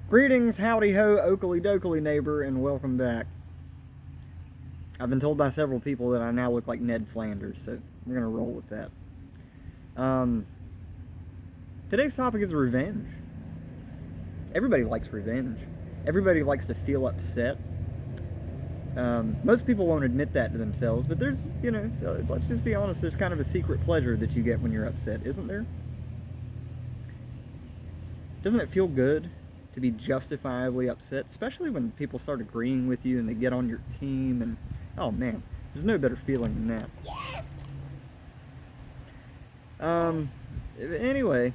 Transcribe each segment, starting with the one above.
Greetings, howdy ho, oakley dokley neighbor, and welcome back. I've been told by several people that I now look like Ned Flanders, so we're gonna roll with that. Today's topic is revenge. Everybody likes revenge. Everybody likes to feel upset. Most people won't admit that to themselves, but there's, let's just be honest, there's kind of a secret pleasure that you get when you're upset, isn't there? Doesn't it feel good to be justifiably upset, especially when people start agreeing with you and they get on your team, and oh man, there's no better feeling than that. Anyway,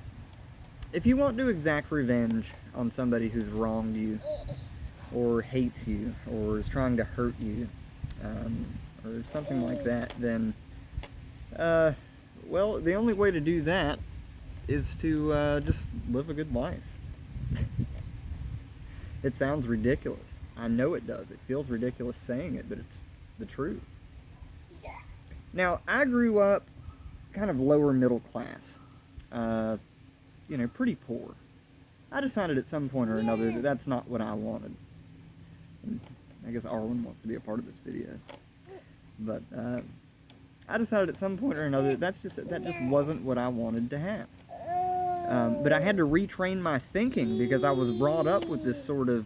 if you want to exact revenge on somebody who's wronged you, or hates you, or is trying to hurt you, or something like that, then, well, the only way to do that is to just live a good life. It sounds ridiculous. I know it does. It feels ridiculous saying it, but it's the truth. Now, I grew up kind of lower middle class. Pretty poor. I decided at some point or another that that's not what I wanted. And I guess Arwen wants to be a part of this video. But I decided at some point or another that just wasn't what I wanted to have. But I had to retrain my thinking because I was brought up with this sort of,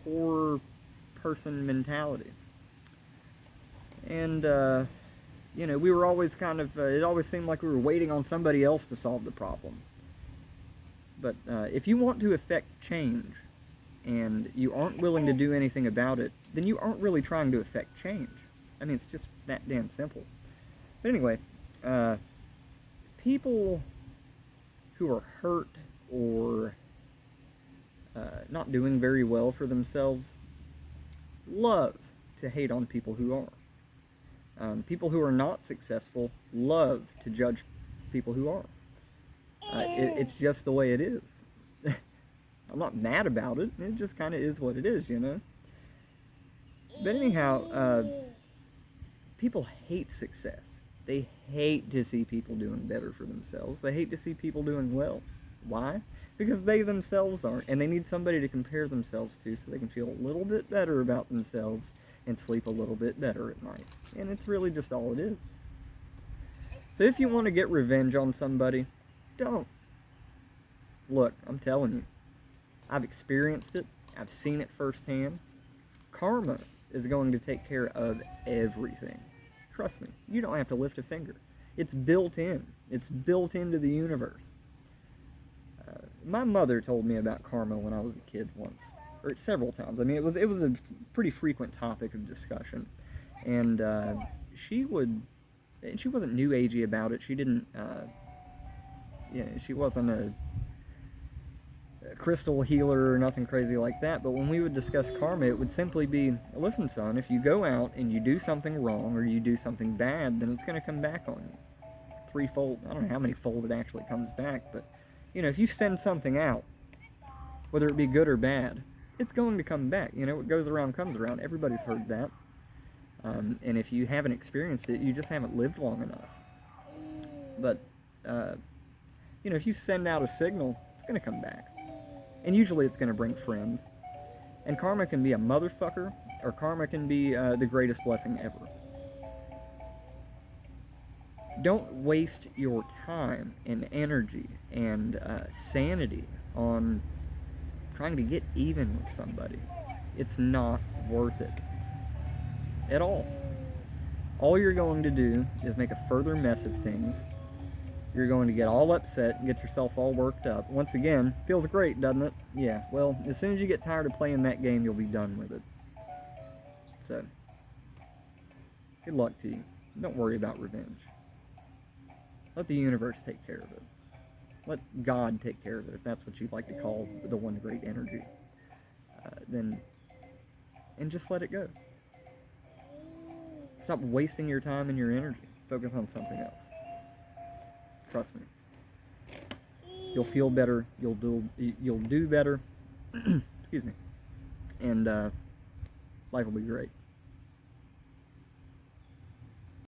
poor person mentality. And, we were always kind of, it always seemed like we were waiting on somebody else to solve the problem. But if you want to affect change and you aren't willing to do anything about it, then you aren't really trying to affect change. I mean, it's just that damn simple. But anyway, people who are hurt or not doing very well for themselves love to hate on people who are. People who are not successful love to judge people who are. It's just the way it is. I'm not mad about it. It just kind of is what it is, you know? But anyhow, people hate success. They hate to see people doing better for themselves. They hate to see people doing well. Why? Because they themselves aren't, and they need somebody to compare themselves to so they can feel a little bit better about themselves and sleep a little bit better at night. And it's really just all it is. So if you want to get revenge on somebody, don't. Look, I'm telling you, I've experienced it. I've seen it firsthand. Karma is going to take care of everything. Trust me, you don't have to lift a finger. It's built in. It's built into the universe. My mother told me about karma when I was a kid once, or several times. I mean, it was a pretty frequent topic of discussion, and she wasn't new agey about it. She didn't, she wasn't a crystal healer or nothing crazy like that, but when we would discuss karma, it would simply be, listen son, if you go out and you do something wrong or you do something bad, then it's going to come back on you threefold. I don't know how many fold it actually comes back, but if you send something out, whether it be good or bad, it's going to come back. What goes around comes around. Everybody's heard that. And if you haven't experienced it, you just haven't lived long enough. But if you send out a signal, it's going to come back. And usually it's going to bring friends. And karma can be a motherfucker, or karma can be the greatest blessing ever. Don't waste your time and energy and sanity on trying to get even with somebody. It's not worth it at all. All you're going to do is make a further mess of things. You're going to get all upset and get yourself all worked up. Once again, feels great, doesn't it? Yeah, well, as soon as you get tired of playing that game, you'll be done with it. So, good luck to you. Don't worry about revenge. Let the universe take care of it. Let God take care of it, if that's what you'd like to call the one great energy. And just let it go. Stop wasting your time and your energy. Focus on something else. Trust me. You'll feel better. You'll do better. Excuse me. And life will be great.